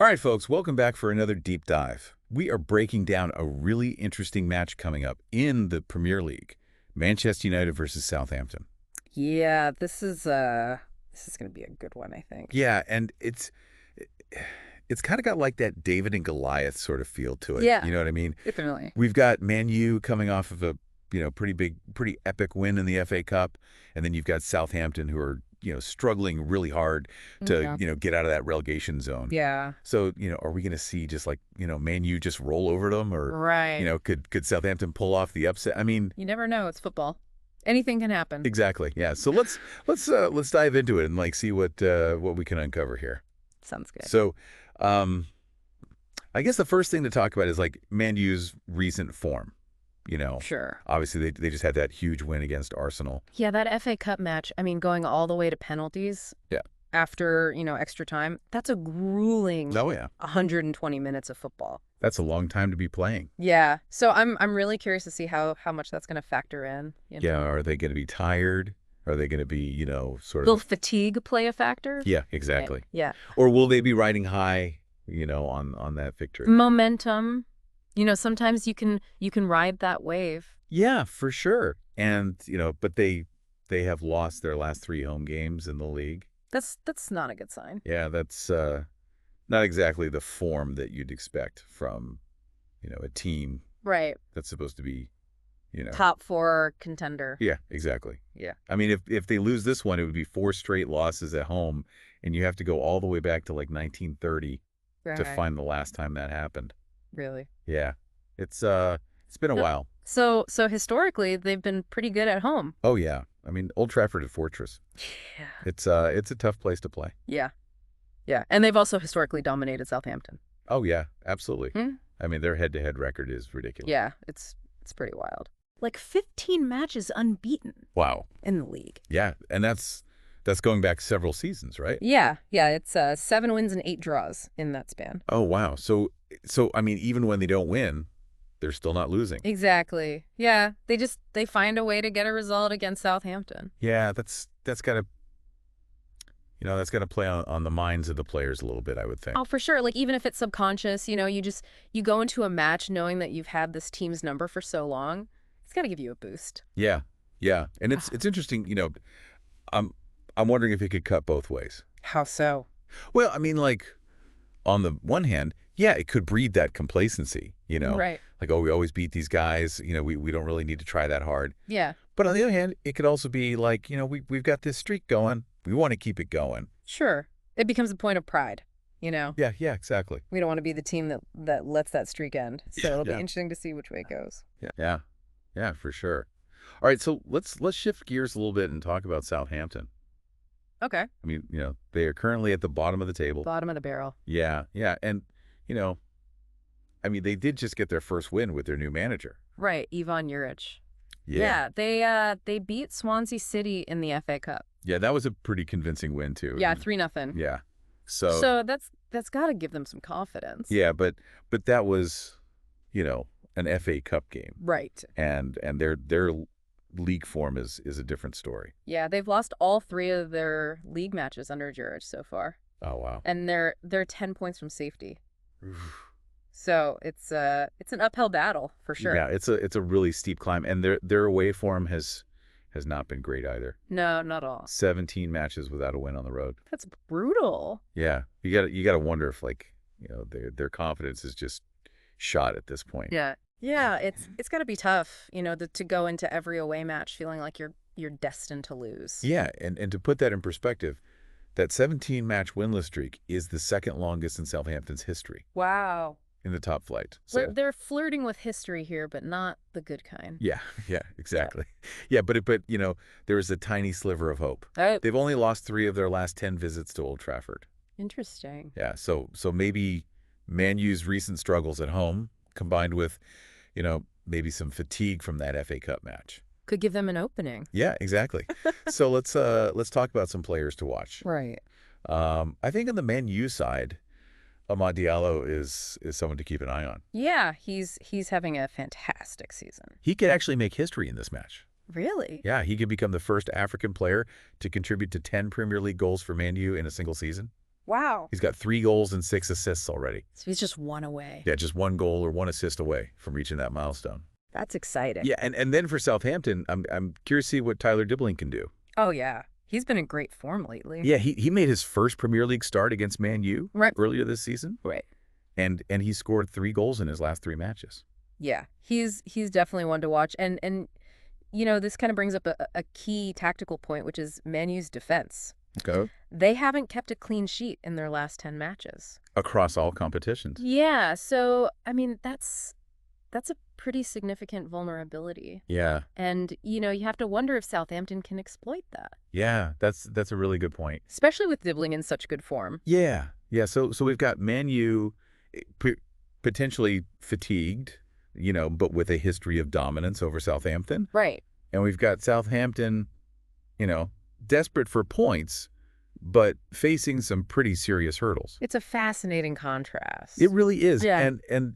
All right, folks, welcome back for another deep dive. We are breaking down a really interesting match coming up in the Premier League. Manchester United versus Southampton. Yeah, this is gonna be a good one, I think. Yeah, and it's kind of got like that David and Goliath sort of feel to it. Yeah, You know what I mean? definitely. We've got Man U coming off of a, pretty big, pretty epic win in the FA Cup, and then you've got Southampton who are, struggling really hard to, Yeah. get out of that relegation zone. Yeah. So, are we going to see just like, Man U just roll over them, or, Right. could Southampton pull off the upset? I mean, You never know. It's football. Anything can happen. exactly. Yeah. So let's dive into it and like see what we can uncover here. Sounds good. So, um, I guess the first thing to talk about is like Man U's recent form. Sure. Obviously they just had that huge win against Arsenal. Yeah, that FA Cup match, I mean, going all the way to penalties Yeah. after, extra time, that's a grueling Oh yeah. 120 minutes of football. That's a long time to be playing. Yeah. So I'm really curious to see how much that's going to factor in. Yeah. Are they going to be tired? Are they going to be, sort Will of? fatigue play a factor? Yeah, exactly. Yeah. Or will they be riding high, on that victory? Momentum. Sometimes you can ride that wave. Yeah, for sure. And, but they have lost their last 3 home games in the league. That's not a good sign. Yeah, that's not exactly the form that you'd expect from, a team Right. that's supposed to be, Top 4 contender. Yeah, exactly. Yeah. I mean, if they lose this one, it would be 4 straight losses at home, and you have to go all the way back to like 1930 Right. to find the last time that happened. Really. Yeah. It's been a while. So historically, they've been pretty good at home. Oh yeah. I mean, Old Trafford is a fortress. Yeah. It's a tough place to play. Yeah. Yeah. And they've also historically dominated Southampton. Oh yeah, absolutely. Hmm? I mean, their head-to-head record is ridiculous. Yeah. It's pretty wild. Like 15 matches unbeaten Wow. in the league. Yeah, and that's going back several seasons, right? Yeah. Yeah. It's 7 wins and 8 draws in that span. Oh wow. So I mean, even when they don't win, they're still not losing. Exactly. Yeah. They find a way to get a result against Southampton. Yeah, that's got to play on the minds of the players a little bit, I would think. Oh, for sure. Like, even if it's subconscious, you go into a match knowing that you've had this team's number for so long. It's got to give you a boost. Yeah. Yeah. And it's interesting, I'm wondering if it could cut both ways. How so? Well, I mean, like, on the one hand, yeah, it could breed that complacency, Right. Like, oh, we always beat these guys, we don't really need to try that hard. Yeah. But on the other hand, it could also be like, we've got this streak going. We want to keep it going. Sure. It becomes a point of pride, Yeah, yeah, exactly. We don't want to be the team that lets that streak end. So it'll be Yeah. interesting to see which way it goes. Yeah. Yeah. Yeah, for sure. All right, so let's shift gears a little bit and talk about Southampton. Okay. I mean, they are currently at the bottom of the table. Bottom of the barrel. Yeah, yeah. And, I mean, they did just get their first win with their new manager. Right. Ivan Juric. Yeah. They beat Swansea City in the FA Cup. Yeah, that was a pretty convincing win, too. Yeah, 3-0. Yeah. So that's got to give them some confidence. yeah, but that was, an FA Cup game. Right. And their league form is a different story. Yeah, they've lost all 3 of their league matches under Juric so far. Oh, wow. And they're 10 points from safety. So it's an uphill battle for sure. Yeah, it's a really steep climb, and their away form has not been great either. No, not all. 17 matches without a win on the road. That's brutal. Yeah, you got to wonder if like their confidence is just shot at this point. Yeah. Yeah, it's got to be tough, to go into every away match feeling like you're destined to lose. Yeah, and to put that in perspective, that 17-match winless streak is the second longest in Southampton's history Wow. in the top flight. So They're flirting with history here, but not the good kind. yeah, exactly. Yeah, but there is a tiny sliver of hope. Oh, They've only lost 3 of their last 10 visits to Old Trafford. interesting. Yeah, so maybe Man U's recent struggles at home combined with, maybe some fatigue from that FA Cup match. Could give them an opening. Yeah, exactly. So let's talk about some players to watch. Right. I think on the Man U side, Amad Diallo is someone to keep an eye on. Yeah, he's having a fantastic season. He could actually make history in this match. Really? Yeah, he could become the first African player to contribute to 10 Premier League goals for Man U in a single season. Wow. He's got 3 goals and 6 assists already. So he's just one away. Yeah, just 1 goal or 1 assist away from reaching that milestone. That's exciting. Yeah, and then for Southampton, I'm curious to see what Tyler Dibling can do. Oh, yeah. He's been in great form lately. Yeah, he made his first Premier League start against Man U earlier this season. Right. And he scored 3 goals in his last 3 matches. Yeah, he's definitely one to watch. And this kind of brings up a key tactical point, which is Man U's defense. Okay. They haven't kept a clean sheet in their last 10 matches. Across all competitions. Yeah, so, I mean, that's a pretty significant vulnerability. Yeah. And, you have to wonder if Southampton can exploit that. Yeah, that's a really good point. Especially with Dibling in such good form. Yeah. Yeah, so we've got Man U potentially fatigued, but with a history of dominance over Southampton. Right. And we've got Southampton, desperate for points, but facing some pretty serious hurdles. It's a fascinating contrast. It really is. Yeah. And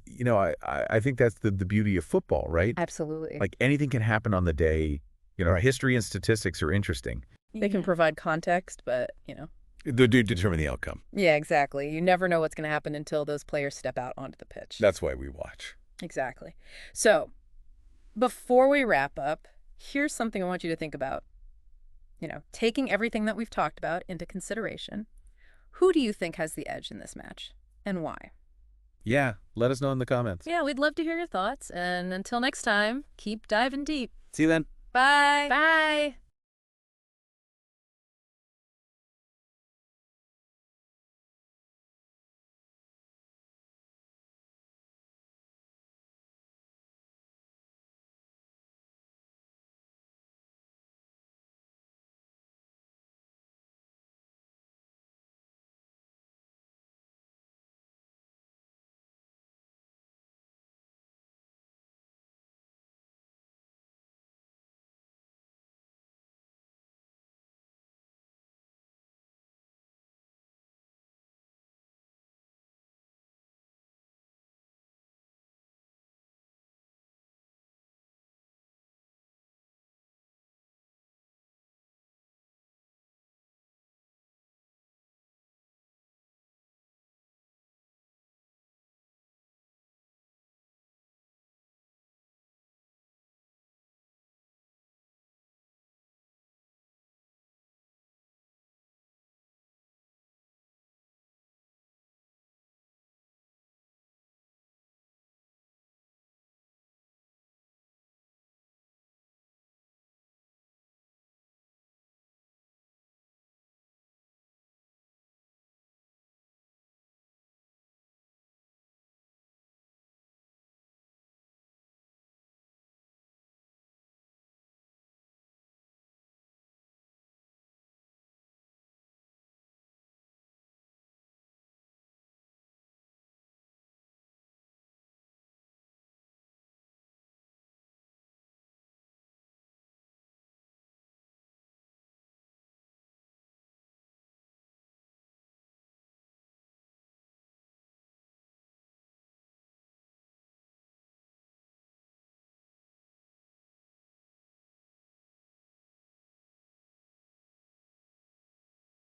I think that's the beauty of football, right? Absolutely. Like anything can happen on the day. History and statistics are interesting. They can provide context, but, They do determine the outcome. Yeah, exactly. You never know what's going to happen until those players step out onto the pitch. That's why we watch. Exactly. So, before we wrap up, here's something I want you to think about. Taking everything that we've talked about into consideration, who do you think has the edge in this match and why? Yeah, let us know in the comments. Yeah, we'd love to hear your thoughts. And until next time, keep diving deep. See you then. Bye. Bye.